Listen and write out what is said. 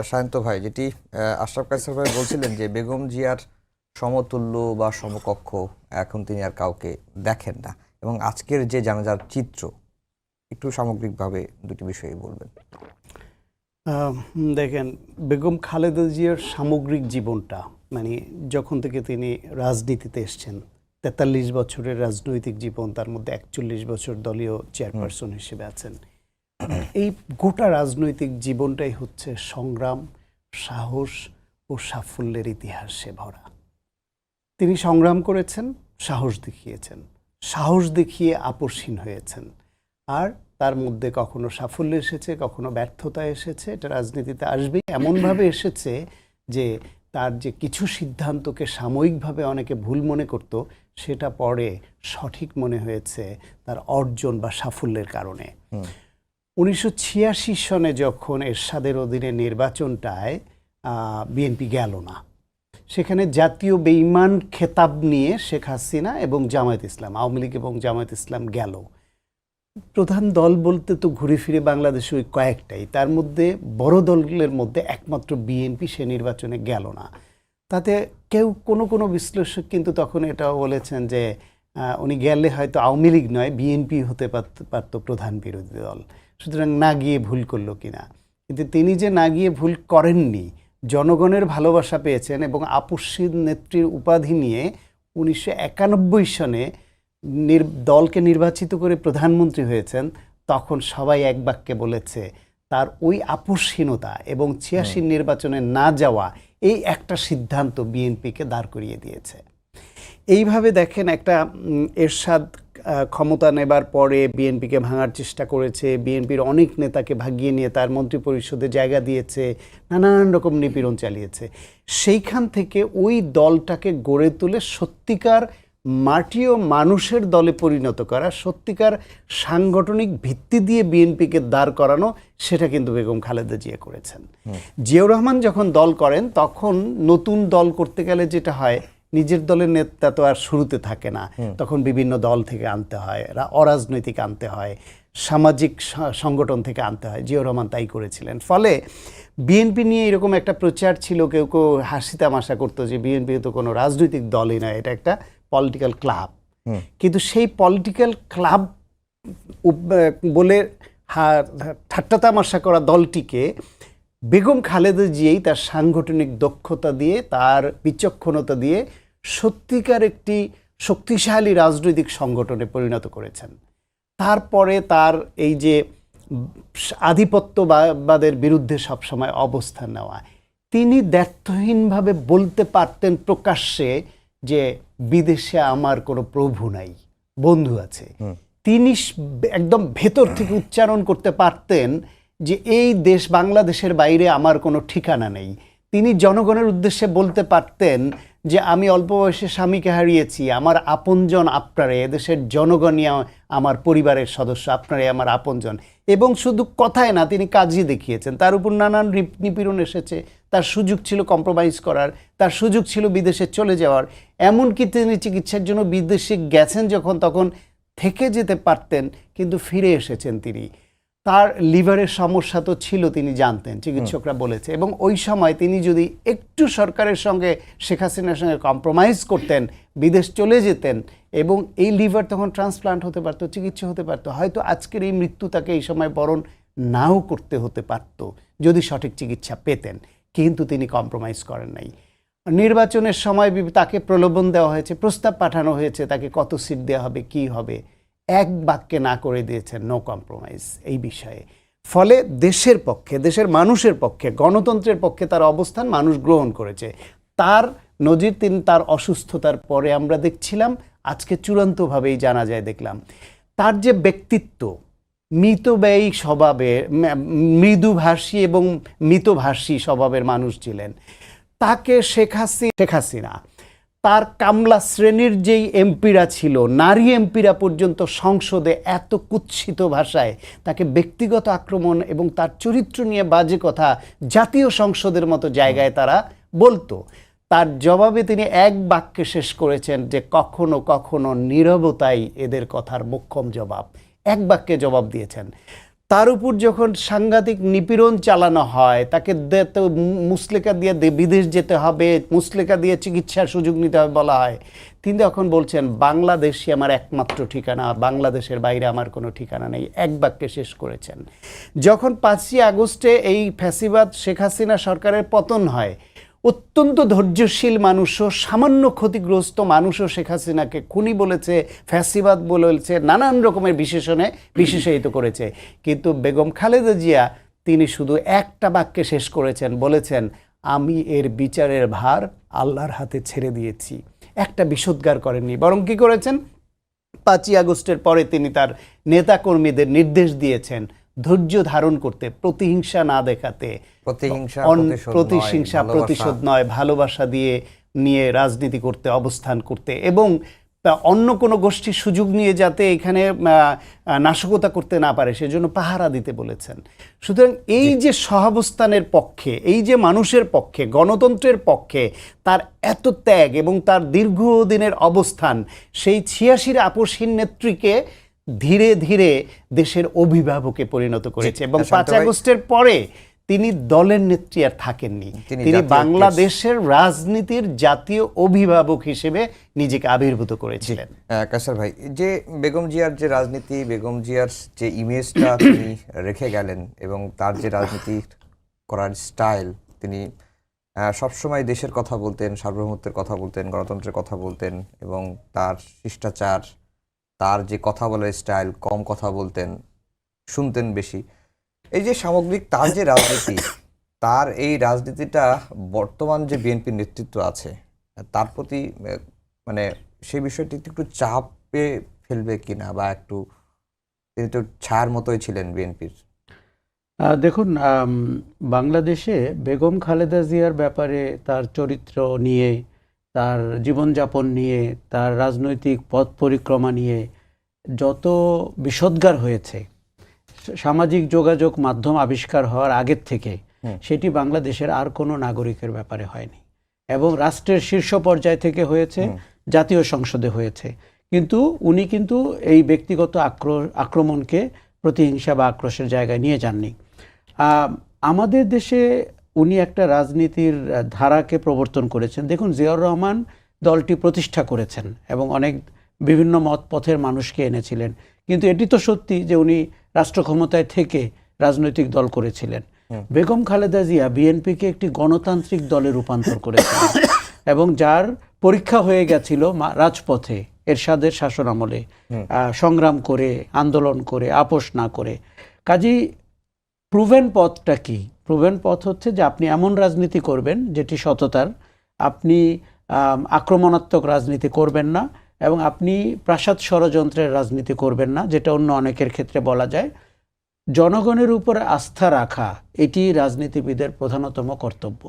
সায়ন্ত ভাই, যেটি আশরাফ কায়সার ভাই বলছিলেন যে বেগম জিয়ার সমতুল্য বা সমকক্ষ এখন তিনি আর কাউকে দেখেন না, এবং আজকের যে জানাজার চিত্র একটু সামগ্রিকভাবে দুটি বিষয়ে বলবেন। দেখেন, বেগম খালেদা জিয়ার সামগ্রিক জীবনটা, মানে যখন থেকে তিনি রাজনীতিতে এসছেন, ৪৩ বছরের রাজনৈতিক জীবন, তার মধ্যে ৪১ বছর দলীয় চেয়ারপারসন হিসেবে আছেন। এই গোটা রাজনৈতিক জীবনটাই হচ্ছে সংগ্রাম, সাহস ও সাফল্যের ইতিহাসে ভরা। তিনি সংগ্রাম করেছেন, সাহস দেখিয়েছেন, সাহস দেখিয়ে আপোষহীন হয়েছেন। আর তার মধ্যে কখনো সাফল্য এসেছে, কখনো ব্যর্থতা এসেছে। এটা রাজনীতিতে আসবেই। এমনভাবে এসেছে যে তার যে কিছু সিদ্ধান্তকে সাময়িকভাবে অনেকে ভুল মনে করত, সেটা পরে সঠিক মনে হয়েছে তার অর্জন বা সাফল্যের কারণে। 1986 সনে যখন এরশাদের অধীনে নির্বাচনটায় বিএনপি গেল না, সেখানে জাতীয় বেঈমান খেতাব নিয়ে শেখ হাসিনা এবং জামায়াত ইসলাম, আওয়ামী লীগ এবং জামায়াত ইসলাম গেল। প্রধান দল বলতে তো ঘুরে ফিরে বাংলাদেশে ওই কয়েকটাই, তার মধ্যে বড় দলের মধ্যে একমাত্র বিএনপি সে নির্বাচনে গেল না। তাতে কেউ কোনো বিশ্লেষক কিন্তু তখন এটাও বলেছেন যে উনি গেলে হয়তো আওয়ামী লীগ নয়, বিএনপি হতে পারত প্রধান বিরোধী দল, সুতরাং না গিয়ে ভুল করলো কিনা। কিন্তু তিনি যে না গিয়ে ভুল করেননি, জনগণের ভালোবাসা পেয়েছেন এবং আপসহীন নেত্রীর উপাধি নিয়ে 1991 সনে দলকে নির্বাচিত করে প্রধানমন্ত্রী হয়েছেন। তখন সবাই এক বাক্যে বলেছে তার ওই আপসহীনতা এবং 86 নির্বাচনে না যাওয়া, এই একটা সিদ্ধান্ত বিএনপিকে দাঁড় করিয়ে দিয়েছে। এইভাবে দেখেন, একটা এরশাদ ক্ষমতা নেবার পরে বিএনপিকে ভাঙার চেষ্টা করেছে, বিএনপির অনেক নেতাকে ভাগিয়ে নিয়ে তার মন্ত্রী পরিষদে জায়গা দিয়েছে, নানান রকম নিপীড়ন চালিয়েছে। সেইখান থেকে ওই দলটাকে গড়ে তুলে সত্যিকার মাটি ও মানুষের দলে পরিণত করা, সত্যিকার সাংগঠনিক ভিত্তি দিয়ে বিএনপিকে দাঁড় করানো, সেটা কিন্তু বেগম খালেদা জিয়া করেছেন। জিয়াউর রহমান যখন দল করেন, তখন নতুন দল করতে গেলে যেটা হয়, নিজের দলের নেতা তো আর শুরুতে থাকে না, তখন বিভিন্ন দল থেকে আনতে হয়, অরাজনৈতিক আনতে হয়, সামাজিক সংগঠন থেকে আনতে হয়। জিয়াউর রহমান তাই করেছিলেন। ফলে বিএনপি নিয়ে এরকম একটা প্রচার ছিল, কেউ কেউ হাসি তামাশা করতো যে বিএনপি তো কোনো রাজনৈতিক দলই নয়, এটা একটা পলিটিক্যাল ক্লাব। কিন্তু সেই পলিটিক্যাল ক্লাব বলে ঠাট্টা তামাশা করা দলটিকে বেগম খালেদা জিয়াই তার সাংগঠনিক দক্ষতা দিয়ে, তার বিচক্ষণতা দিয়ে সত্যিকার একটি শক্তিশালী রাজনৈতিক সংগঠনে পরিণত করেছেন। তারপরে তার এই যে আধিপত্যবাদের বিরুদ্ধে সবসময় অবস্থান নেওয়া, তিনি দ্ব্যর্থহীনভাবে বলতে পারতেন প্রকাশ্যে যে বিদেশে আমার কোনো প্রভু নাই, বন্ধু আছে। তিনি একদম ভেতর থেকে উচ্চারণ করতে পারতেন যে এই দেশ, বাংলাদেশের বাইরে আমার কোনো ঠিকানা নেই। তিনি জনগণের উদ্দেশ্যে বলতে পারতেন যে আমি অল্প বয়সে স্বামীকে হারিয়েছি, আমার আপনজন আপনারে, এদেশের জনগণই আমার পরিবারের সদস্য, আপনারাই আমার আপনজন। এবং শুধু কথায় না, তিনি কাজই দেখিয়েছেন। তার উপর নানান নিপীড়ন এসেছে, তার সুযোগ ছিল কম্প্রোমাইজ করার, তার সুযোগ ছিল বিদেশে চলে যাওয়ার। এমনকি তিনি চিকিৎসার জন্য বিদেশে গেছেন যখন, তখন থেকে যেতে পারতেন, কিন্তু ফিরে এসেছেন তিনি। তার লিভারের সমস্যা তো ছিল, তিনি জানতেন, চিকিৎসকরা বলেছে। এবং ওই সময় তিনি যদি একটু সরকারের সঙ্গে, শেখ হাসিনার সঙ্গে কম্প্রোমাইজ করতেন, বিদেশ চলে যেতেন, এবং এই লিভার তখন ট্রান্সপ্লান্ট হতে পারতো, চিকিৎসা হতে পারতো, হয়তো আজকের এই মৃত্যু তাকে এই সময় বরণ নাও করতে হতে পারত যদি সঠিক চিকিৎসা পেতেন। কিন্তু তিনি কম্প্রোমাইজ করেন নাই। নির্বাচনের সময় তাকে প্রলোভন দেওয়া হয়েছে, প্রস্তাব পাঠানো হয়েছে তাকে কত সিট দেওয়া হবে, কি হবে, এক বাক্যে না করে দিয়েছেন, নো কম্প্রোমাইজ এই বিষয়ে। ফলে দেশের পক্ষে, দেশের মানুষের পক্ষে, গণতন্ত্রের পক্ষে তার অবস্থান মানুষ গ্রহণ করেছে। তার নজির তিনি তার অসুস্থতার পরে আমরা দেখছিলাম, আজকে চূড়ান্তভাবেই জানা যায় দেখলাম। তার যে ব্যক্তিত্ব, মিতব্যয়ী স্বভাবের, মৃদুভাষী এবং মিতভাষী স্বভাবের মানুষ ছিলেন। তাকে শেখ হাসিনা তার কামলা শ্রেণীর যেই এমপিরা ছিল, নারী এমপিরা পর্যন্ত সংসদে এত কুৎসিত ভাষায় তাকে ব্যক্তিগত আক্রমণ এবং তার চরিত্র নিয়ে বাজে কথা জাতীয় সংসদের মতো জায়গায় তারা বলতো। তার জবাবে তিনি এক বাক্যে শেষ করেছেন যে কখনো কখনো নীরবতাই এদের কথার মোক্ষম জবাব। এক বাক্যে জবাব দিয়েছেন। তার উপর যখন সাংঘাতিক নিপীড়ন চালানো হয়, তাকে মুসলেকা দিয়ে বিদেশ যেতে হবে, মুসলেকা দিয়ে চিকিৎসার সুযোগ নিতে হবে বলা হয়, তিনি তখন বলছেন বাংলাদেশই আমার একমাত্র ঠিকানা, বাংলাদেশের বাইরে আমার কোনো ঠিকানা নেই, এক বাক্যে শেষ করেছেন। যখন 5ই আগস্টে এই ফ্যাসিবাদ শেখ হাসিনা সরকারের পতন হয়, অত্যন্ত ধৈর্যশীল মানুষও, সামান্য ক্ষতিগ্রস্ত মানুষও শেখ হাসিনাকে খুনি বলেছে, ফ্যাসিবাদ বলেছে, নানান রকমের বিশেষায়িত করেছে। কিন্তু বেগম খালেদা জিয়া তিনি শুধু একটা বাক্যে শেষ করেছেন, বলেছেন আমি এর বিচারের ভার আল্লাহর হাতে ছেড়ে দিয়েছি। একটা বিষোদ্গার করেননি, বরং কি করেছেন, 5ই আগস্টের পরে তিনি তার নেতাকর্মীদের নির্দেশ দিয়েছেন ধৈর্য ধারণ করতে, প্রতিহিংসা না দেখাতে, প্রতিহিংসা প্রতিশোধ নয়, ভালোবাসা নিয়ে রাজনীতি করতে, অবস্থান করতে, এবং অন্য কোনো গোষ্ঠীর সুযোগ নিয়ে যাতে এখানে নাশকতা করতে না পারে সেজন্য পাহারা দিতে বলেছেন। সুতরাং এই যে সহাবস্থানের পক্ষে, এই যে মানুষের পক্ষে, গণতন্ত্রের পক্ষে তার এত ত্যাগ এবং তার দীর্ঘদিনের অবস্থান, সেই 86-র আপসহীন নেত্রীকে ধীরে ধীরে দেশের অভিভাবকে পরিণত করেছে। এবং 5 আগস্টের পরে তিনি দলের নেত্রী আর থাকেননি, তিনি বাংলাদেশের রাজনীতির জাতীয় অভিভাবক হিসেবে নিজেকে আবির্ভূত করেছিলেন। কায়সার ভাই, যে বেগম জিয়ার যে রাজনীতি, বেগম জিয়ার যে ইমেজটা তিনি রেখে গেলেন এবং তার যে রাজনীতি করার স্টাইল, তিনি সবসময় দেশের কথা বলতেন, সার্বভৌমত্বের কথা বলতেন, গণতন্ত্রের কথা বলতেন, এবং তার শিষ্টাচার, তার যে কথা বলার স্টাইল, কম কথা বলতেন, শুনতেন বেশি। এই যে সামগ্রিক তার যে রাজনীতি, তার এই রাজনীতিটা বর্তমান যে বিএনপির নেতৃত্ব আছে তার প্রতি মানে সেই বিষয়টি একটু চাপে ফেলবে কিনা, বা একটু তিনি তো ছায়ার মতোই ছিলেন বিএনপির। দেখুন, বাংলাদেশে বেগম খালেদা জিয়ার ব্যাপারে, তার চরিত্র নিয়ে, তার জীবনযাপন নিয়ে, তার রাজনৈতিক পথ পরিক্রমা নিয়ে যত বিষোদ্গার হয়েছে সামাজিক যোগাযোগ মাধ্যম আবিষ্কার হওয়ার আগের থেকে, সেটি বাংলাদেশের আর কোনো নাগরিকের ব্যাপারে হয়নি, এবং রাষ্ট্রের শীর্ষ পর্যায় থেকে হয়েছে, জাতীয় সংসদে হয়েছে। কিন্তু উনি কিন্তু এই ব্যক্তিগত আক্রমণকে প্রতিহিংসা বা আক্রোশের জায়গায় নিয়ে যাননি। আমাদের দেশে উনি একটা রাজনীতির ধারাকে প্রবর্তন করেছেন। দেখুন, জিয়াউর রহমান দলটি প্রতিষ্ঠা করেছেন এবং অনেক বিভিন্ন মত পথের মানুষকে এনেছিলেন, কিন্তু এটি তো সত্যি যে উনি রাষ্ট্র ক্ষমতায় থেকে রাজনৈতিক দল করেছিলেন। বেগম খালেদা জিয়া বিএনপিকে একটি গণতান্ত্রিক দলে রূপান্তর করেছিলেন, এবং যার পরীক্ষা হয়ে গেছিল রাজপথে এরশাদের শাসন আমলে, সংগ্রাম করে, আন্দোলন করে, আপোষ না করে। কাজেই প্রুভেন পথটা কি? প্রুভেন পথ হচ্ছে যে আপনি এমন রাজনীতি করবেন যেটি সততার, আপনি আক্রমণাত্মক রাজনীতি করবেন না, এবং আপনি প্রাসাদ ষড়যন্ত্রের রাজনীতি করবেন না, যেটা অন্য অনেকের ক্ষেত্রে বলা যায়। জনগণের উপর আস্থা রাখা এটি রাজনীতিবিদের প্রধানতম কর্তব্য।